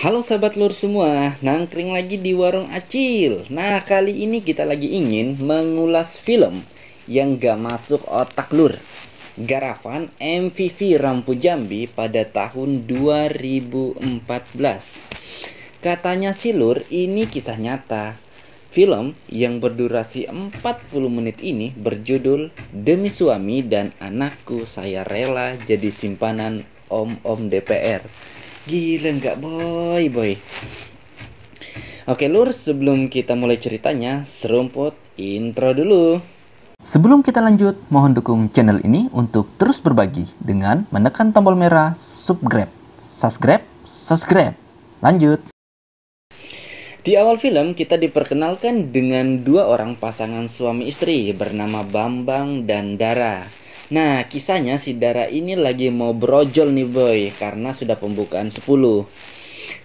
Halo sahabat lur semua, nangkring lagi di warung Acil. Nah, kali ini kita lagi ingin mengulas film yang gak masuk otak lur. Garapan MVV Rampu Jambi pada tahun 2014. Katanya sih lur, ini kisah nyata. Film yang berdurasi 40 menit ini berjudul Demi Suami dan Anakku Saya Rela Jadi Simpanan Om-Om DPR. Gila nggak boy. Oke lur, sebelum kita mulai ceritanya, serumput intro dulu. Sebelum kita lanjut, mohon dukung channel ini untuk terus berbagi dengan menekan tombol merah subscribe. Lanjut. Di awal film kita diperkenalkan dengan dua orang pasangan suami istri bernama Bambang dan Dara. Nah, kisahnya si Dara ini lagi mau brojol nih boy, karena sudah pembukaan 10.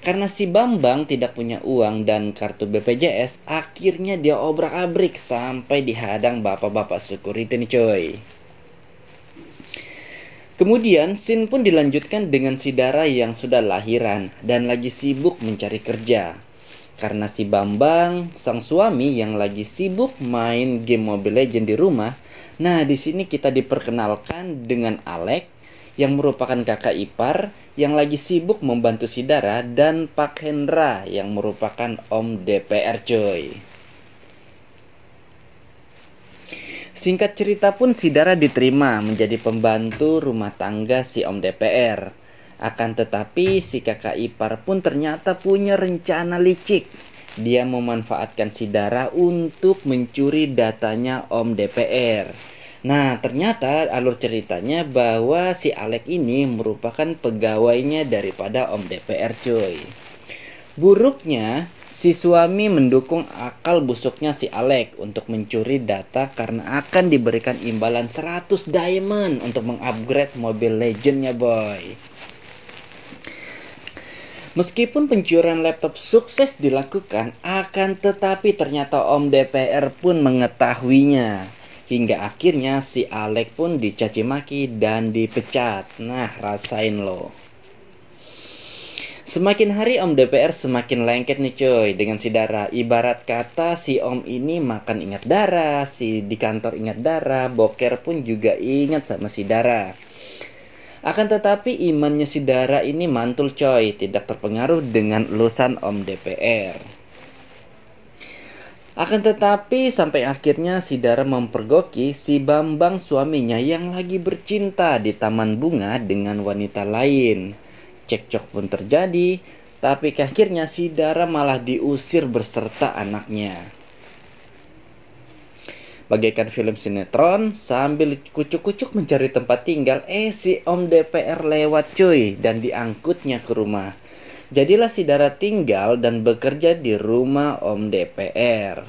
Karena si Bambang tidak punya uang dan kartu BPJS, akhirnya dia obrak-abrik sampai dihadang bapak-bapak security nih coy. Kemudian scene pun dilanjutkan dengan si Dara yang sudah lahiran dan lagi sibuk mencari kerja. Karena si Bambang, sang suami yang lagi sibuk main game Mobile Legends di rumah. Nah, di sini kita diperkenalkan dengan Alek yang merupakan kakak ipar yang lagi sibuk membantu si Dara, dan Pak Hendra yang merupakan Om DPR coy. Singkat cerita pun si Dara diterima menjadi pembantu rumah tangga si Om DPR. Akan tetapi si kakak ipar pun ternyata punya rencana licik. Dia memanfaatkan si Dara untuk mencuri datanya Om DPR. Nah, ternyata alur ceritanya bahwa si Alek ini merupakan pegawainya daripada Om DPR coy. Buruknya, si suami mendukung akal busuknya si Alek untuk mencuri data karena akan diberikan imbalan 100 diamond untuk mengupgrade Mobile Legends-nya boy. Meskipun pencurian laptop sukses dilakukan, akan tetapi ternyata Om DPR pun mengetahuinya. Hingga akhirnya si Alek pun dicaci maki dan dipecat. Nah, rasain lo. Semakin hari Om DPR semakin lengket nih coy dengan si Dara. Ibarat kata si Om ini makan ingat Dara, si di kantor ingat Dara, boker pun juga ingat sama si Dara. Akan tetapi imannya si Dara ini mantul coy, tidak terpengaruh dengan elusan Om DPR. Akan tetapi sampai akhirnya si Dara mempergoki si Bambang suaminya yang lagi bercinta di taman bunga dengan wanita lain. Cekcok pun terjadi, tapi akhirnya si Dara malah diusir beserta anaknya. Bagaikan film sinetron, sambil kucuk-kucuk mencari tempat tinggal, si Om DPR lewat cuy dan diangkutnya ke rumah. Jadilah si Dara tinggal dan bekerja di rumah Om DPR.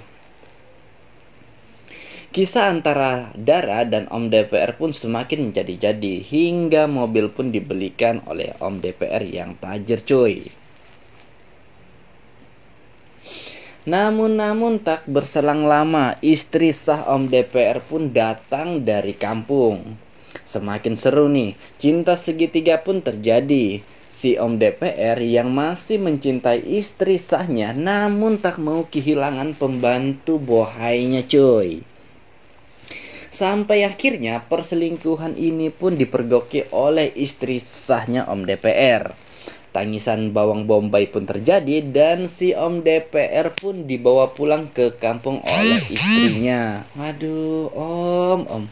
Kisah antara Dara dan Om DPR pun semakin menjadi-jadi, hingga mobil pun dibelikan oleh Om DPR yang tajir cuy. Namun tak berselang lama, istri sah Om DPR pun datang dari kampung. Semakin seru nih, cinta segitiga pun terjadi. Si Om DPR yang masih mencintai istri sahnya, namun tak mau kehilangan pembantu bohainya cuy. Sampai akhirnya perselingkuhan ini pun dipergoki oleh istri sahnya Om DPR. Tangisan bawang bombay pun terjadi dan si Om DPR pun dibawa pulang ke kampung oleh istrinya. Waduh, Om.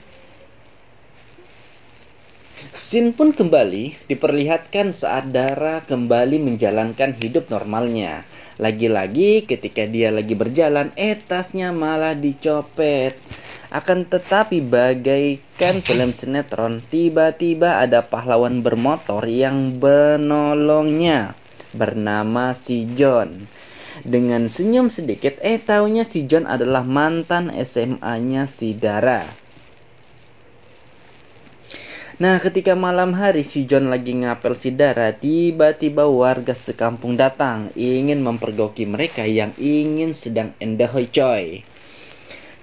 Scene pun kembali diperlihatkan saat Dara kembali menjalankan hidup normalnya. Lagi-lagi ketika dia lagi berjalan, tasnya malah dicopet. Akan tetapi bagaikan film sinetron, tiba-tiba ada pahlawan bermotor yang menolongnya, bernama si John. Dengan senyum sedikit, taunya si John adalah mantan SMA-nya si Dara. Nah, ketika malam hari si John lagi ngapel si Dara, tiba-tiba warga sekampung datang ingin mempergoki mereka yang ingin sedang endahoy coy.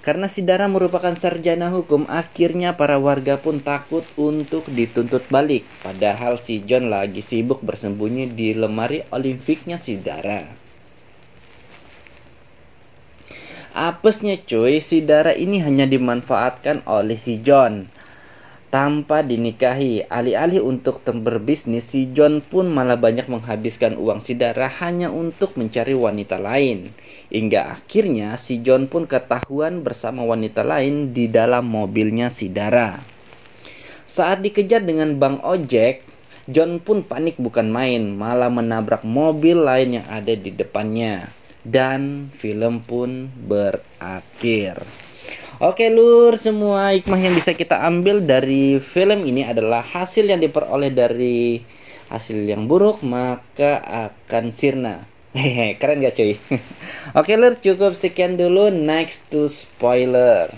Karena si Dara merupakan sarjana hukum, akhirnya para warga pun takut untuk dituntut balik. Padahal si John lagi sibuk bersembunyi di lemari olimfiknya si Dara. Apesnya cuy, si Dara ini hanya dimanfaatkan oleh si John tanpa dinikahi. Alih-alih untuk berbisnis, si John pun malah banyak menghabiskan uang si Dara hanya untuk mencari wanita lain. Hingga akhirnya si John pun ketahuan bersama wanita lain di dalam mobilnya si Dara. Saat dikejar dengan bang ojek, John pun panik bukan main, malah menabrak mobil lain yang ada di depannya. Dan film pun berakhir. Oke lur, semua hikmah yang bisa kita ambil dari film ini adalah hasil yang diperoleh dari hasil yang buruk maka akan sirna. Hehe, keren gak cuy? Oke lur, cukup sekian dulu. Next to spoiler.